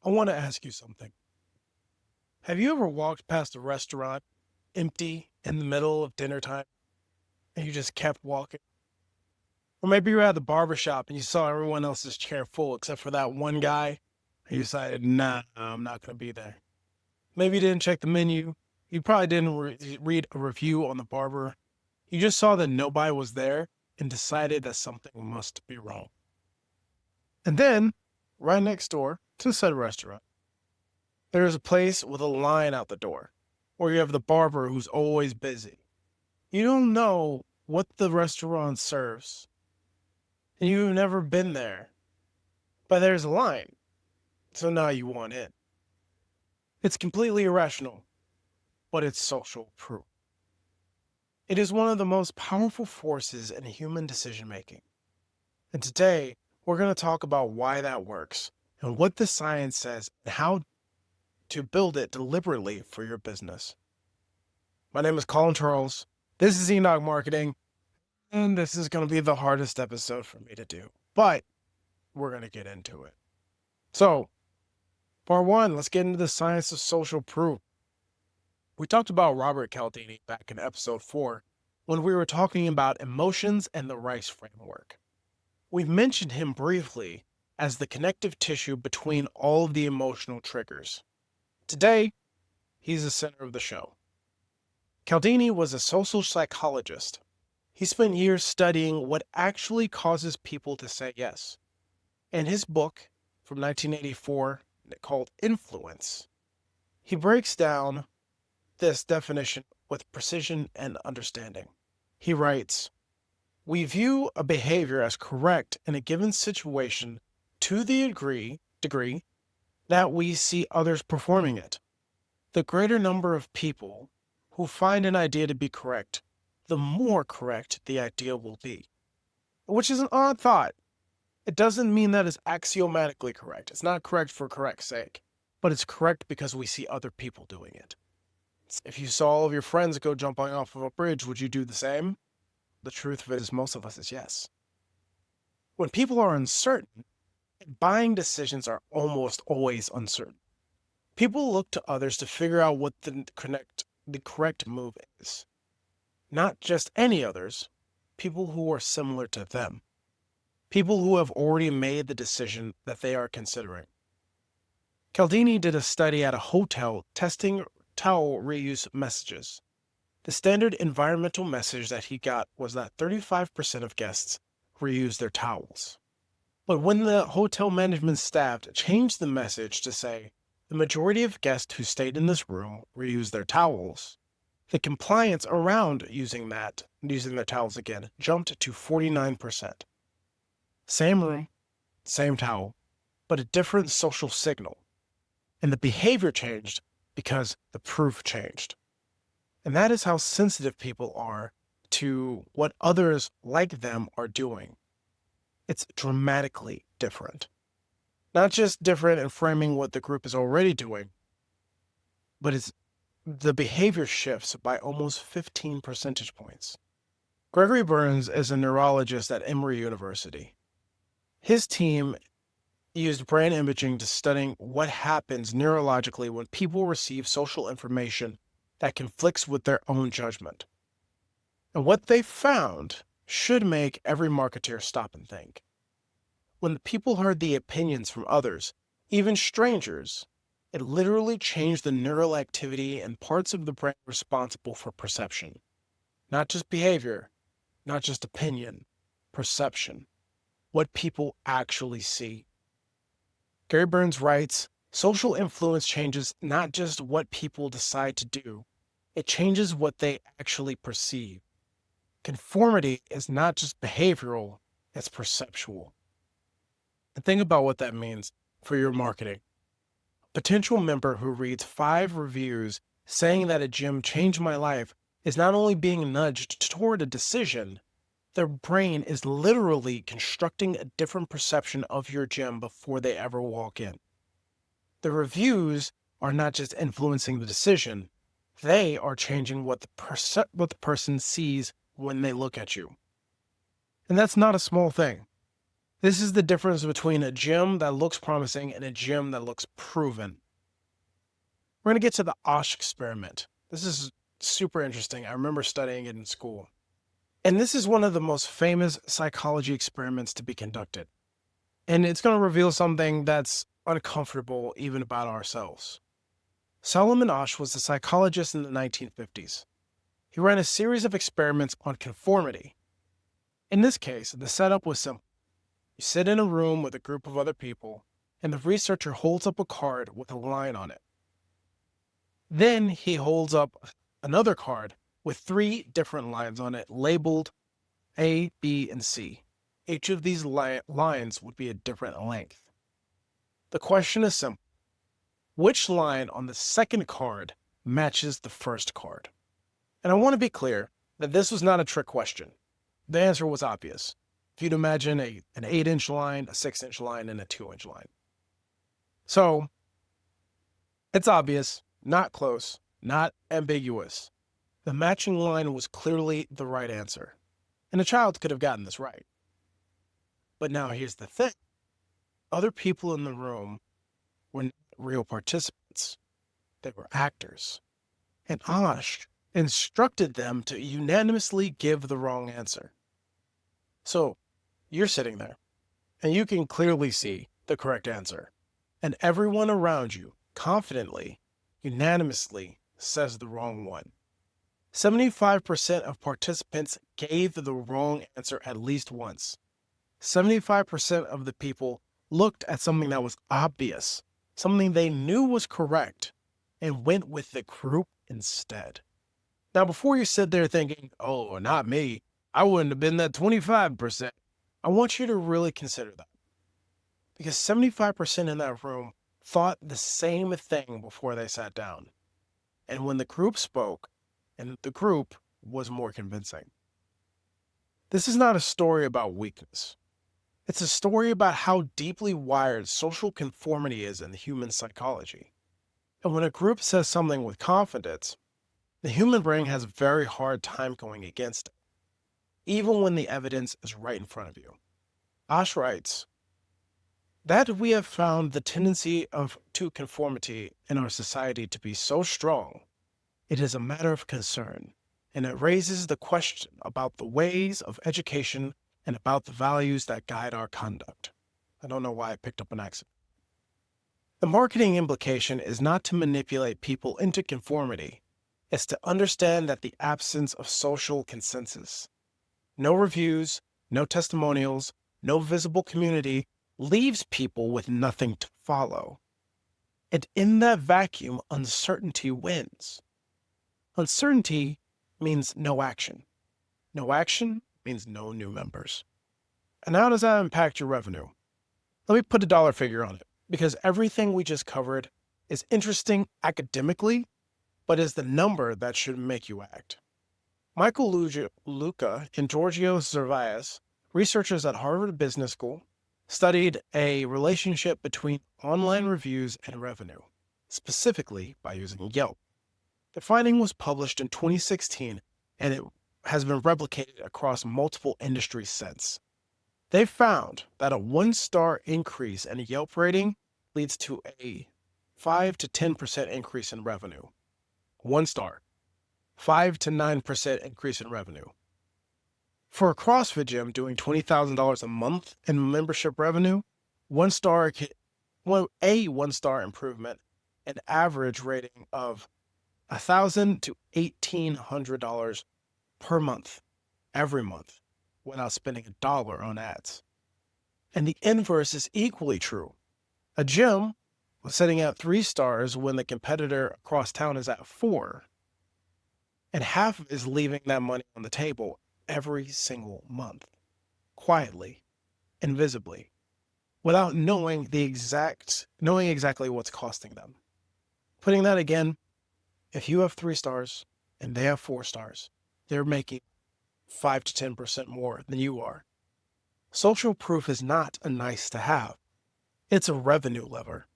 I want to ask you something. Have you ever walked past a restaurant empty in the middle of dinner time and you just kept walking? Or maybe you're at the barber shop and you saw everyone else's chair full except for that one guy and you decided, nah, I'm not going to be there. Maybe you didn't check the menu. You probably didn't read a review on the barber. You just saw that nobody was there and decided that something must be wrong. And then, right next door to said restaurant, there's a place with a line out the door, or you have the barber who's always busy. You don't know what the restaurant serves, and you've never been there, but there's a line, so now you want in. It's completely irrational, but it's social proof. It is one of the most powerful forces in human decision making. And today, we're going to talk about why that works, and what the science says, and how to build it deliberately for your business. My name is Colin Charles. This is Enoch Marketing, and this is going to be the hardest episode for me to do, but we're going to get into it. So, part one, let's get into the science of social proof. We talked about Robert Cialdini back in episode 4 when we were talking about emotions and the Rice framework. We mentioned him briefly as the connective tissue between all of the emotional triggers. Today, he's the center of the show. Cialdini was a social psychologist. He spent years studying what actually causes people to say yes. In his book from 1984 called Influence, he breaks down this definition with precision and understanding. He writes, "We view a behavior as correct in a given situation to the degree that we see others performing it. The greater number of people who find an idea to be correct, the more correct the idea will be." Which is an odd thought. It doesn't mean that it's axiomatically correct. It's not correct for correct's sake, but it's correct because we see other people doing it. If you saw all of your friends go jumping off of a bridge, would you do the same? The truth of it is most of us is yes. When people are uncertain, buying decisions are almost always uncertain. People look to others to figure out what the correct move is. Not just any others, people who are similar to them. People who have already made the decision that they are considering. Cialdini did a study at a hotel testing towel reuse messages. The standard environmental message that he got was that 35% of guests reused their towels. But when the hotel management staff changed the message to say, the majority of guests who stayed in this room reused their towels, the compliance around using their towels again, jumped to 49%. Same room, same towel, but a different social signal. And the behavior changed because the proof changed. And that is how sensitive people are to what others like them are doing. It's dramatically different. Not just different in framing what the group is already doing, but the behavior shifts by almost 15 percentage points. Gregory Berns is a neurologist at Emory University. His team used brain imaging to study what happens neurologically when people receive social information that conflicts with their own judgment. And what they found should make every marketer stop and think. When the people heard the opinions from others, even strangers, it literally changed the neural activity and parts of the brain responsible for perception. Not just behavior, not just opinion, perception. What people actually see. Gary Berns writes, social influence changes not just what people decide to do, it changes what they actually perceive. Conformity is not just behavioral, it's perceptual. And think about what that means for your marketing. A potential member who reads 5 reviews saying that a gym changed my life is not only being nudged toward a decision, their brain is literally constructing a different perception of your gym before they ever walk in. The reviews are not just influencing the decision, they are changing what the person sees when they look at you. And that's not a small thing. This is the difference between a gym that looks promising and a gym that looks proven. We're going to get to the Asch experiment. This is super interesting. I remember studying it in school. And this is one of the most famous psychology experiments to be conducted. And it's going to reveal something that's uncomfortable even about ourselves. Solomon Asch was a psychologist in the 1950s. He ran a series of experiments on conformity. In this case, the setup was simple. You sit in a room with a group of other people, and the researcher holds up a card with a line on it. Then he holds up another card with 3 different lines on it labeled A, B, and C. Each of these lines would be a different length. The question is simple. Which line on the second card matches the first card? And I want to be clear that this was not a trick question. The answer was obvious. If you'd imagine an 8-inch line, a 6-inch line, and a 2-inch line. So it's obvious, not close, not ambiguous. The matching line was clearly the right answer. And a child could have gotten this right. But now here's the thing. Other people in the room were not real participants. They were actors. And Asch instructed them to unanimously give the wrong answer. So you're sitting there, and you can clearly see the correct answer. And everyone around you confidently, unanimously says the wrong one. 75% of participants gave the wrong answer at least once. 75% of the people looked at something that was obvious, something they knew was correct, and went with the group instead. Now, before you sit there thinking, oh, not me, I wouldn't have been that 25%, I want you to really consider that. Because 75% in that room thought the same thing before they sat down. And when the group spoke, and the group was more convincing. This is not a story about weakness. It's a story about how deeply wired social conformity is in human psychology. And when a group says something with confidence, the human brain has a very hard time going against it, even when the evidence is right in front of you. Asch writes, that we have found the tendency to conformity in our society to be so strong, it is a matter of concern, and it raises the question about the ways of education and about the values that guide our conduct. I don't know why I picked up an accent. The marketing implication is not to manipulate people into conformity. It's to understand that the absence of social consensus, no reviews, no testimonials, no visible community, leaves people with nothing to follow. And in that vacuum, uncertainty wins. Uncertainty means no action. No action means no new members. And how does that impact your revenue? Let me put a dollar figure on it, because everything we just covered is interesting academically, but is the number that should make you act. Michael Luca and Giorgio Zervias, researchers at Harvard Business School, studied a relationship between online reviews and revenue, specifically by using Yelp. The finding was published in 2016, and it has been replicated across multiple industries since. They found that a 1-star increase in a Yelp rating leads to a 5 to 10% increase in revenue. 1 star, 5 to 9% increase in revenue. For a CrossFit gym doing $20,000 a month in membership revenue, 1-star improvement, an average rating of $1,000 to $1,800 per month, every month, without spending $1 on ads. And the inverse is equally true. A gym was sitting at 3 stars when the competitor across town is at 4, and half is leaving that money on the table every single month, quietly, invisibly, without knowing exactly what's costing them. Putting that again, if you have 3 stars and they have 4 stars, they're making 5 to 10% more than you are. Social proof is not a nice to have. It's a revenue lever.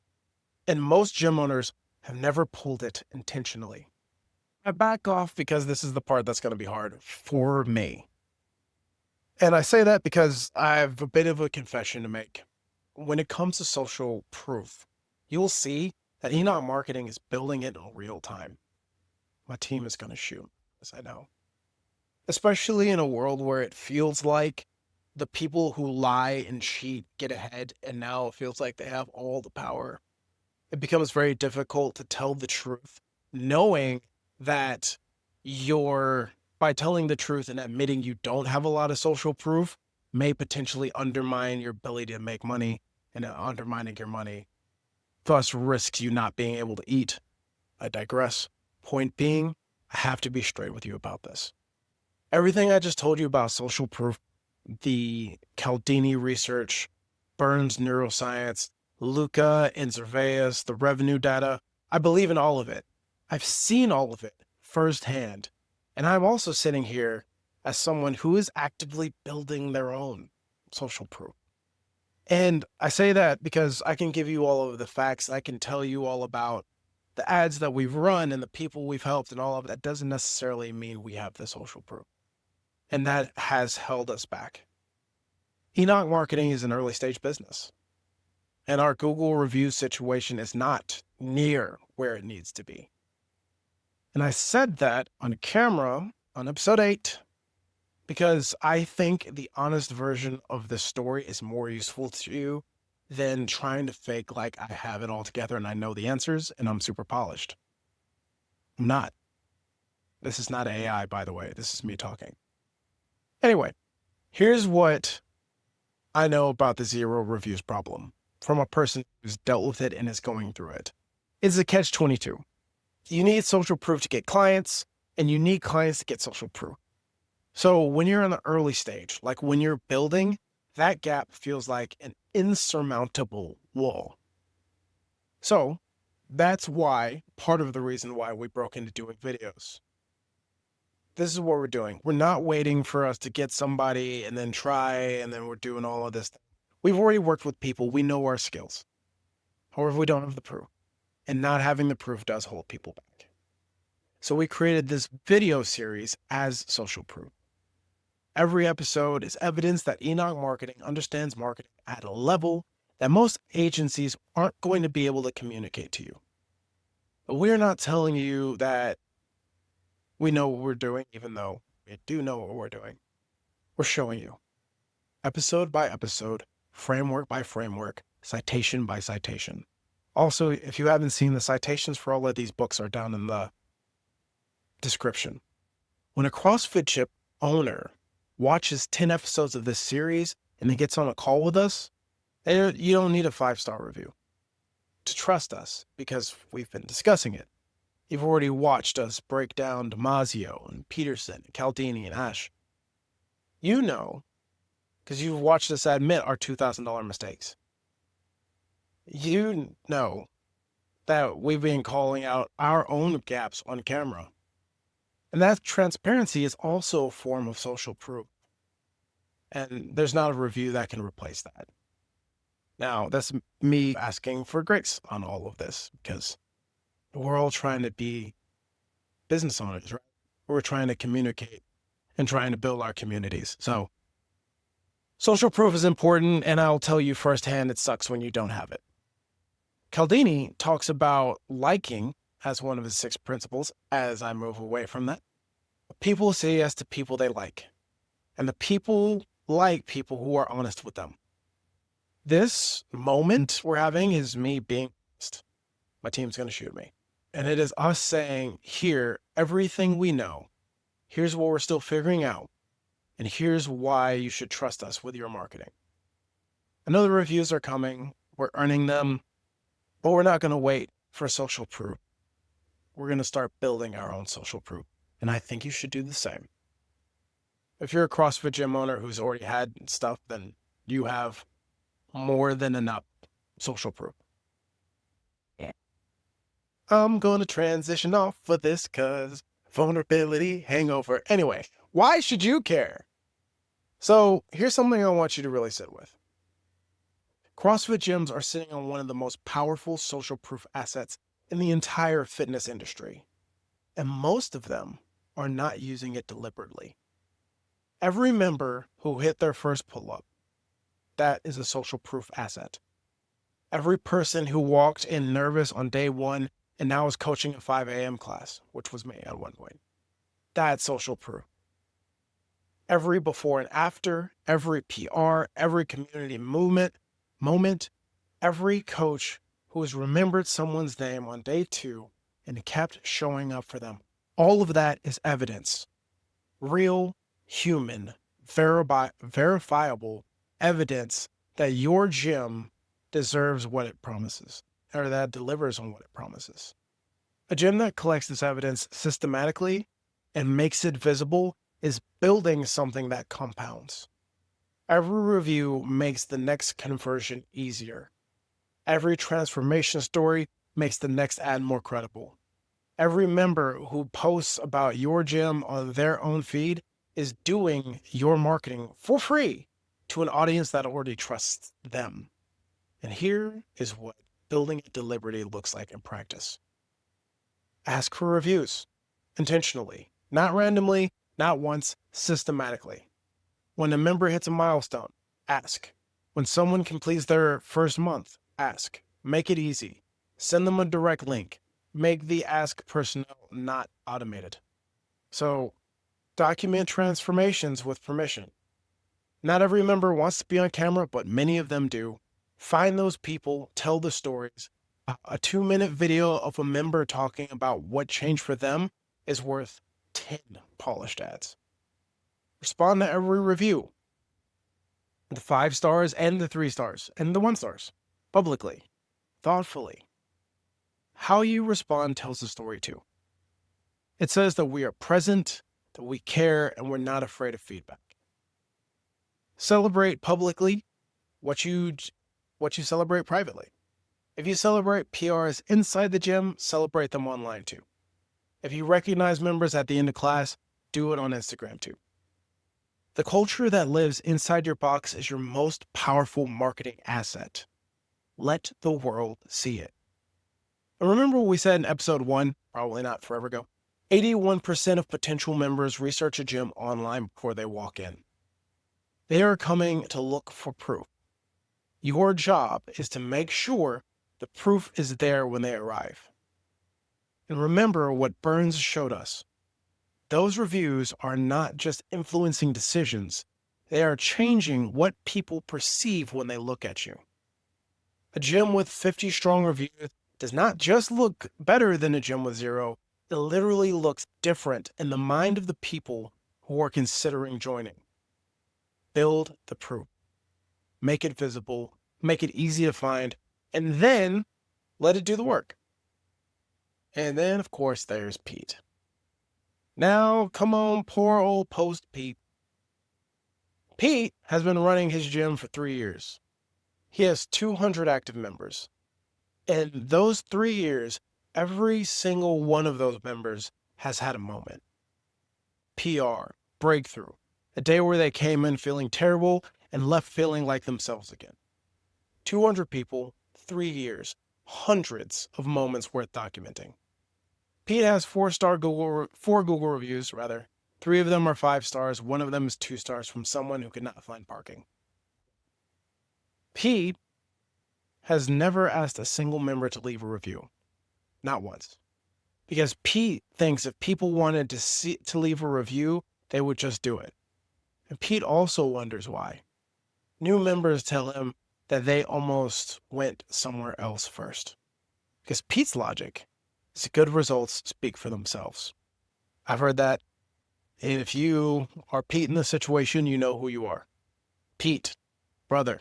And most gym owners have never pulled it intentionally. I back off because this is the part that's going to be hard for me. And I say that because I have a bit of a confession to make. When it comes to social proof, you'll see that Enoch Marketing is building it in real time. My team is going to shoot, as I know. Especially in a world where it feels like the people who lie and cheat get ahead, and now it feels like they have all the power. It becomes very difficult to tell the truth, knowing that by telling the truth and admitting you don't have a lot of social proof may potentially undermine your ability to make money, and undermining your money thus risks you not being able to eat. I digress. Point being, I have to be straight with you about this. Everything I just told you about social proof, the Cialdini research, Berns neuroscience, Luca and Zervaeus, the revenue data, I believe in all of it. I've seen all of it firsthand. And I'm also sitting here as someone who is actively building their own social proof. And I say that because I can give you all of the facts. I can tell you all about the ads that we've run and the people we've helped and all of that doesn't necessarily mean we have the social proof. And that has held us back. Enoch Marketing is an early stage business. And our Google review situation is not near where it needs to be. And I said that on camera on episode 8 because I think the honest version of the story is more useful to you than trying to fake like I have it all together and I know the answers and I'm super polished. I'm not. This is not AI, by the way. This is me talking. Anyway, here's what I know about the zero reviews problem from a person who's dealt with it and is going through it. It's a catch-22. You need social proof to get clients, and you need clients to get social proof. So when you're in the early stage, like when you're building, that gap feels like an insurmountable wall. So that's why, part of the reason why we broke into doing videos. This is what we're doing. We're not waiting for us to get somebody and then try, and then we're doing all of this. We've already worked with people. We know our skills. However, we don't have the proof. And not having the proof does hold people back. So we created this video series as social proof. Every episode is evidence that Enoch Marketing understands marketing at a level that most agencies aren't going to be able to communicate to you. But we're not telling you that we know what we're doing, even though we do know what we're doing. We're showing you, episode by episode, framework by framework, citation by citation. Also, if you haven't seen, the citations for all of these books are down in the description. When a CrossFit Gym owner watches 10 episodes of this series and then gets on a call with us, you don't need a 5-star review to trust us because we've been discussing it. You've already watched us break down Damasio and Peterson, and Cialdini and Asch. You know, because you've watched us admit our $2,000 mistakes. You know that we've been calling out our own gaps on camera. And that transparency is also a form of social proof. And there's not a review that can replace that. Now, that's me asking for grace on all of this because we're all trying to be business owners, right? We're trying to communicate and trying to build our communities. So social proof is important, and I'll tell you firsthand, it sucks when you don't have it. Cialdini talks about liking as one of his 6 principles as I move away from that. People say yes to people they like, and the people like people who are honest with them. This moment we're having is me being honest. My team's going to shoot me. And it is us saying, here, everything we know. Here's what we're still figuring out. And here's why you should trust us with your marketing. I know the reviews are coming. We're earning them. But we're not going to wait for social proof. We're going to start building our own social proof. And I think you should do the same. If you're a CrossFit gym owner who's already had stuff, then you have more than enough social proof. I'm going to transition off for this because vulnerability, hangover. Anyway, why should you care? So here's something I want you to really sit with. CrossFit gyms are sitting on one of the most powerful social proof assets in the entire fitness industry. And most of them are not using it deliberately. Every member who hit their first pull-up, that is a social proof asset. Every person who walked in nervous on day one and now is coaching a 5 a.m. class, which was me at one point, that's social proof. Every before and after, every PR, every community moment, every coach who has remembered someone's name on day 2 and kept showing up for them. All of that is evidence. Real, human, verifiable evidence that your gym deserves what it promises, or that delivers on what it promises. A gym that collects this evidence systematically and makes it visible is building something that compounds. Every review makes the next conversion easier. Every transformation story makes the next ad more credible. Every member who posts about your gym on their own feed is doing your marketing for free to an audience that already trusts them. And here is what building it deliberately looks like in practice. Ask for reviews intentionally, not randomly, not once, systematically. When a member hits a milestone, ask. When someone completes their first month, ask. Make it easy. Send them a direct link. Make the ask personnel not automated. So, document transformations with permission. Not every member wants to be on camera, but many of them do. Find those people, tell the stories. A 2-minute video of a member talking about what changed for them is worth 10 polished ads. Respond to every review. The 5 stars and the 3 stars and the 1 stars. Publicly. Thoughtfully. How you respond tells the story too. It says that we are present, that we care, and we're not afraid of feedback. Celebrate publicly what you celebrate privately. If you celebrate PRs inside the gym, celebrate them online too. If you recognize members at the end of class, do it on Instagram too. The culture that lives inside your box is your most powerful marketing asset. Let the world see it. And remember what we said in episode 1, probably not forever ago. 81% of potential members research a gym online before they walk in. They are coming to look for proof. Your job is to make sure the proof is there when they arrive. And remember what Berns showed us. Those reviews are not just influencing decisions, they are changing what people perceive when they look at you. A gym with 50 strong reviews does not just look better than a gym with 0, it literally looks different in the mind of the people who are considering joining. Build the proof. Make it visible, make it easy to find, and then let it do the work. And then, of course, there's Pete. Now, come on, poor old post Pete. Pete has been running his gym for 3 years. He has 200 active members. In those 3 years, every single one of those members has had a moment. PR, breakthrough, a day where they came in feeling terrible and left feeling like themselves again. 200 people, 3 years, hundreds of moments worth documenting. Pete has 4 Google reviews, 3 of them are 5 stars, 1 of them is 2 stars from someone who could not find parking. Pete has never asked a single member to leave a review. Not once. Because Pete thinks if people wanted to leave a review, they would just do it. And Pete also wonders why. New members tell him that they almost went somewhere else first. Because Pete's logic is good results speak for themselves. I've heard that. If you are Pete in this situation, you know who you are. Pete, brother.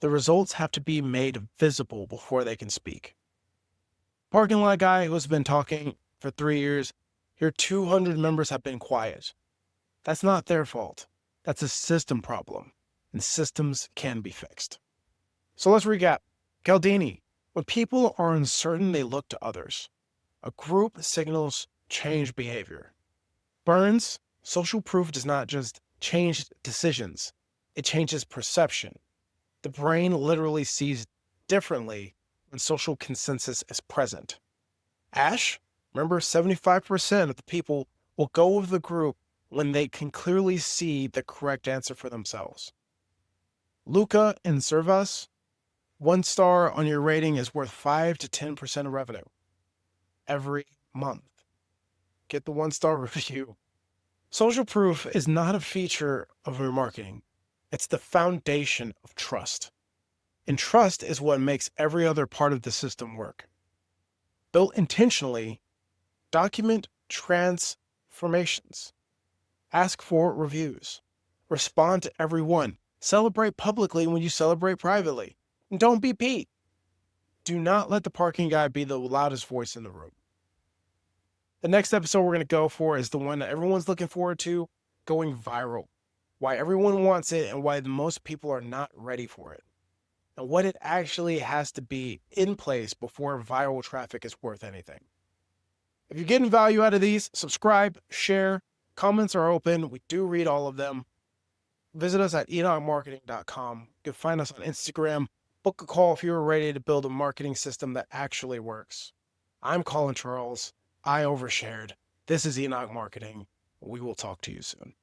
The results have to be made visible before they can speak. Parking lot guy who's been talking for 3 years, your 200 members have been quiet. That's not their fault. That's a system problem, and systems can be fixed. So let's recap. Cialdini, when people are uncertain, they look to others. A group signals change behavior. Berns, social proof does not just change decisions, it changes perception. The brain literally sees differently when social consensus is present. Asch, remember 75% of the people will go with the group when they can clearly see the correct answer for themselves. Luca and Servas, 1 star on your rating is worth 5 to 10% of revenue every month. Get the 1-star review. Social proof is not a feature of your marketing. It's the foundation of trust. And trust is what makes every other part of the system work. Built intentionally, document transformations. Ask for reviews. Respond to everyone. Celebrate publicly when you celebrate privately. And don't be Pete. Do not let the parking guy be the loudest voice in the room. The next episode we're going to go for is the one that everyone's looking forward to, going viral. Why everyone wants it and why most people are not ready for it. And what it actually has to be in place before viral traffic is worth anything. If you're getting value out of these, subscribe, share. Comments are open. We do read all of them. Visit us at enochmarketing.com. You can find us on Instagram. Book a call if you're ready to build a marketing system that actually works. I'm Colin Charles. I overshared. This is Enoch Marketing. We will talk to you soon.